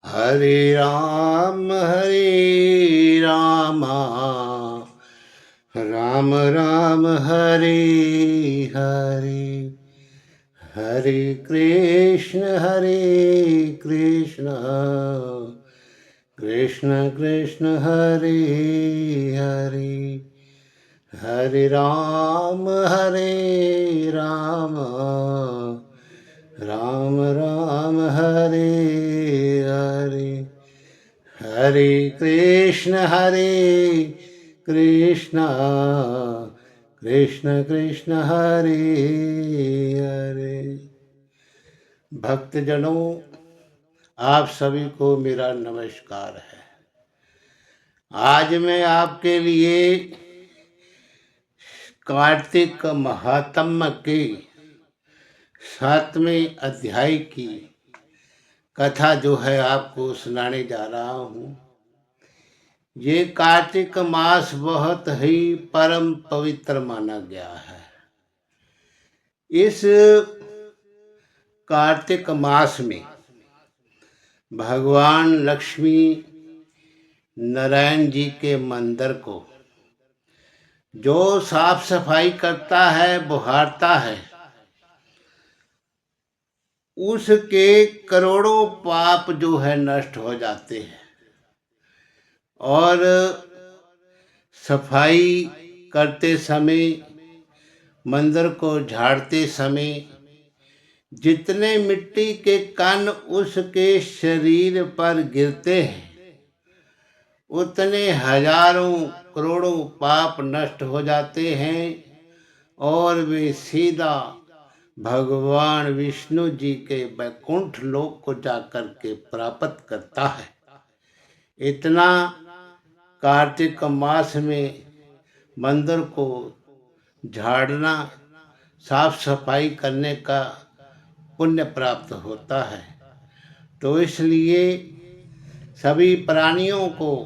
हरे रामा राम राम हरे हरे हरे कृष्ण कृष्ण कृष्ण हरे हरे हरे राम राम राम हरे हरे हरे कृष्ण कृष्ण कृष्ण कृष्ण हरे हरे। भक्तजनों, आप सभी को मेरा नमस्कार है। आज मैं आपके लिए कार्तिक महात्म्य के 7वें अध्याय की कथा जो है आपको सुनाने जा रहा हूँ। ये कार्तिक मास बहुत ही परम पवित्र माना गया है। इस कार्तिक मास में भगवान लक्ष्मी नारायण जी के मंदिर को जो साफ सफाई करता है, बुहारता है, उसके करोड़ों पाप जो है नष्ट हो जाते हैं। और सफाई करते समय, मंदिर को झाड़ते समय जितने मिट्टी के कण उसके शरीर पर गिरते हैं, उतने हजारों करोड़ों पाप नष्ट हो जाते हैं और वे सीधा भगवान विष्णु जी के वैकुंठ लोक को जाकर के प्राप्त करता है। इतना कार्तिक मास में मंदिर को झाड़ना, साफ सफाई करने का पुण्य प्राप्त होता है। तो इसलिए सभी प्राणियों को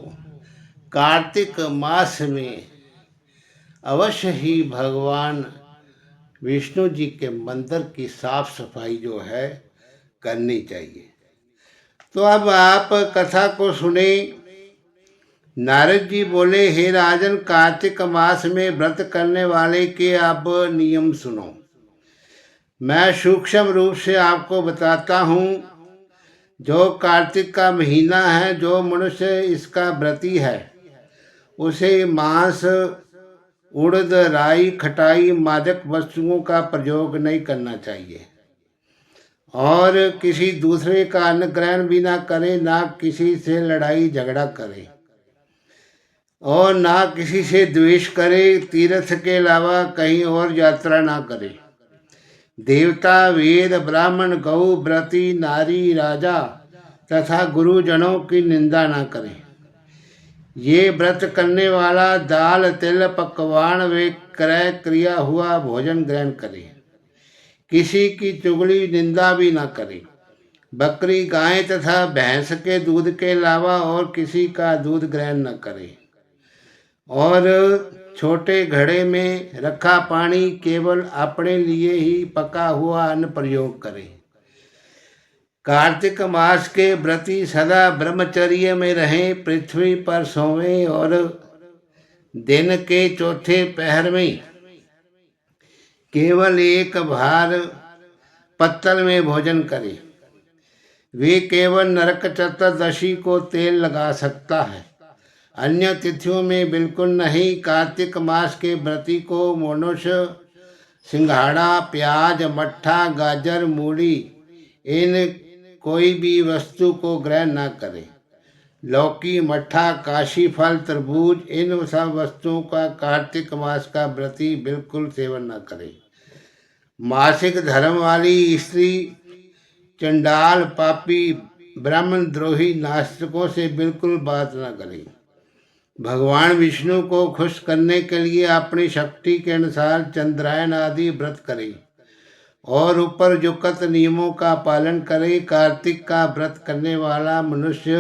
कार्तिक मास में अवश्य ही भगवान विष्णु जी के मंदिर की साफ सफाई जो है करनी चाहिए। तो अब आप कथा को सुने। नारद जी बोले, हे राजन, कार्तिक मास में व्रत करने वाले के अब नियम सुनो। मैं सूक्ष्म रूप से आपको बताता हूँ। जो कार्तिक का महीना है, जो मनुष्य इसका व्रती है, उसे मांस, उड़द, राई, खटाई, मादक वस्तुओं का प्रयोग नहीं करना चाहिए और किसी दूसरे का अन्न ग्रहण भी ना करे, ना किसी से लड़ाई झगड़ा करे और ना किसी से द्वेष करे। तीर्थ के अलावा कहीं और यात्रा ना करे। देवता, वेद, ब्राह्मण, गौ, व्रती, नारी, राजा तथा गुरुजनों की निंदा ना करे। ये व्रत करने वाला दाल, तिल, पकवान वे क्रय क्रिया हुआ भोजन ग्रहण करे। किसी की चुगली निंदा भी ना करे। बकरी, गाय तथा भैंस के दूध के अलावा और किसी का दूध ग्रहण न करे और छोटे घड़े में रखा पानी केवल अपने लिए ही पका हुआ अन्न प्रयोग करे। कार्तिक मास के व्रती सदा ब्रह्मचर्य में रहें, पृथ्वी पर सोवें और दिन के चौथे पहर में केवल एक बार पत्तल में भोजन करें। वे केवल नरक चतुर्दशी को तेल लगा सकता है, अन्य तिथियों में बिल्कुल नहीं। कार्तिक मास के व्रती को मनुष्य सिंघाड़ा, प्याज, मट्ठा, गाजर, मूली इन कोई भी वस्तु को ग्रहण न करे। लौकी, मट्ठा, काशी फल, तरबूज इन सब वस्तुओं का कार्तिक मास का व्रती बिल्कुल सेवन न करे। मासिक धर्म वाली स्त्री, चंडाल, पापी, ब्राह्मण द्रोही, नास्तिकों से बिल्कुल बात न करें। भगवान विष्णु को खुश करने के लिए अपनी शक्ति के अनुसार चंद्रायन आदि व्रत करें और ऊपर युक्त नियमों का पालन करें। कार्तिक का व्रत करने वाला मनुष्य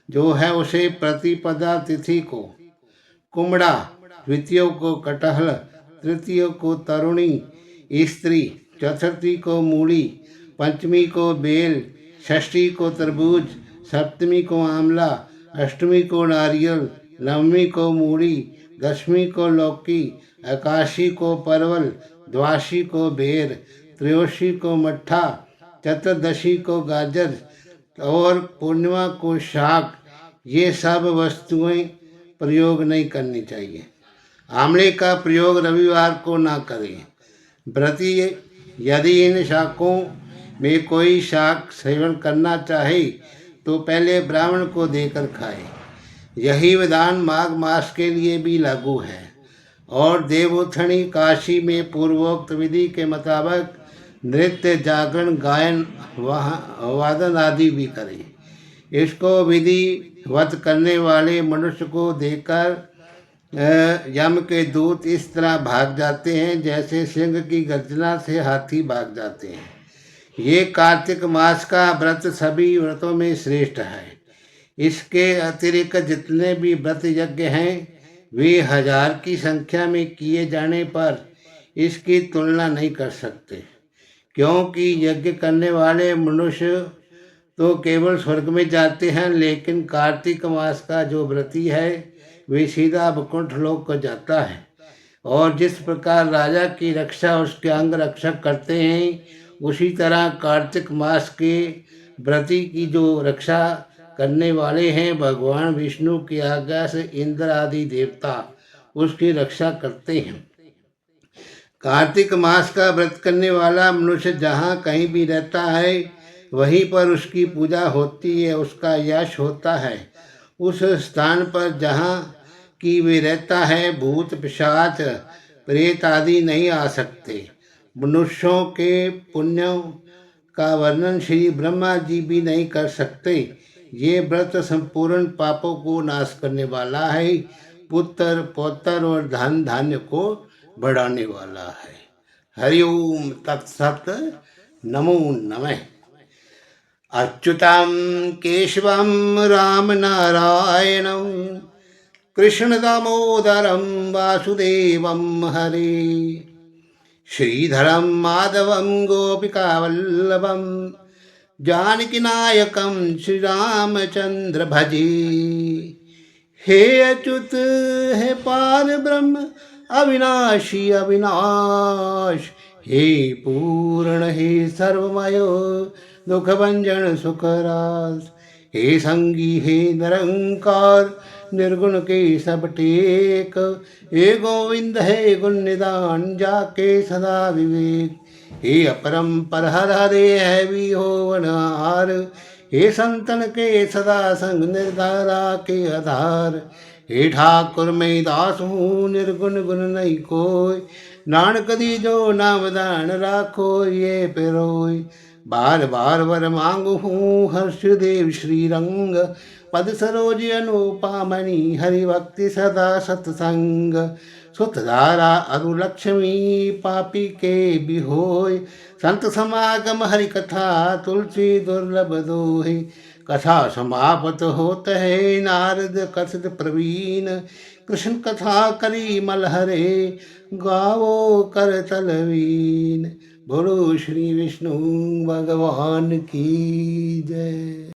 जो है, उसे प्रतिपदा तिथि को कुमड़ा, द्वितीय को कटहल, तृतीय को तरुणी स्त्री, चतुर्थी को मूली, पंचमी को बेल, षष्ठी को तरबूज, सप्तमी को आंवला, अष्टमी को नारियल, नवमी को मूली, दशमी को लौकी, एकादशी को परवल, द्वादशी को बेर, त्रयोदशी को मट्ठा, चतुर्दशी को गाजर और पूर्णिमा को शाक, ये सब वस्तुएं प्रयोग नहीं करनी चाहिए। आंवले का प्रयोग रविवार को ना करें। व्रती यदि इन शाकों में कोई शाक सेवन करना चाहे तो पहले ब्राह्मण को देकर खाए। यही विधान माघ मास के लिए भी लागू है। और देवोत्थानी काशी में पूर्वोक्त विधि के मुताबिक नृत्य, जागरण, गायन, वादन आदि भी करें। इसको विधिवत करने वाले मनुष्य को देखकर यम के दूत इस तरह भाग जाते हैं जैसे सिंह की गर्जना से हाथी भाग जाते हैं। ये कार्तिक मास का व्रत सभी व्रतों में श्रेष्ठ है। इसके अतिरिक्त जितने भी व्रत यज्ञ हैं वे 1000 की संख्या में किए जाने पर इसकी तुलना नहीं कर सकते, क्योंकि यज्ञ करने वाले मनुष्य तो केवल स्वर्ग में जाते हैं, लेकिन कार्तिक मास का जो व्रती है वे सीधा वैकुंठ लोक को जाता है। और जिस प्रकार राजा की रक्षा उसके अंग रक्षक करते हैं, उसी तरह कार्तिक मास के व्रती की जो रक्षा करने वाले हैं भगवान विष्णु की आज्ञा से इंद्र आदि देवता उसकी रक्षा करते हैं। कार्तिक मास का व्रत करने वाला मनुष्य जहाँ कहीं भी रहता है वहीं पर उसकी पूजा होती है, उसका यश होता है। उस स्थान पर जहाँ की वे रहता है भूत, पिशाच, प्रेत आदि नहीं आ सकते। मनुष्यों के पुण्यों का वर्णन श्री ब्रह्मा जी भी नहीं कर सकते। ये व्रत संपूर्ण पापों को नाश करने वाला है, पुत्र, पौत्र और धन धान्य को बढ़ाने वाला है। हरिओम तत्सत। नमो नमः। अच्युतं केशवं राम नारायणं कृष्ण दामोदरं वासुदेवं हरे श्रीधरं माधवं गोपिकावल्लभं जानकीनायकं श्रीरामचंद्र भजे। हे अच्युत हे पार ब्रह्म अविनाशी अविनाश, हे पूर्ण हे सर्वमय दुखभंजन सुखरास, हे संगी हे निरंकार निर्गुण के सब टेक, हे गोविंद हे गुण निदान जाके सदा विवेक, हे अपरंपर हर हरे है भी होवनहार, हे संतन के सदा संग निर्धारा के आधार, हे ठाकुर मैं दास हूँ निर्गुण गुण नहीं कोई, नानक दीजो नाम दान राखो ये पिरोय, बार बार वर मांगू हूँ हर्षदेव श्रीरंग, पद सरोज अनुपामणि हरि भक्ति सदा सत्संग, सुतधारा अरुलक्ष्मी पापी के बिहोय, संत समागम हरि कथा तुलसी दुर्लभ दोहे, कथा समापत होत है नारद कथित प्रवीण, कृष्ण कथा करी मलहरे गावो कर तलवीन। बोलो श्री विष्णु भगवान की जय।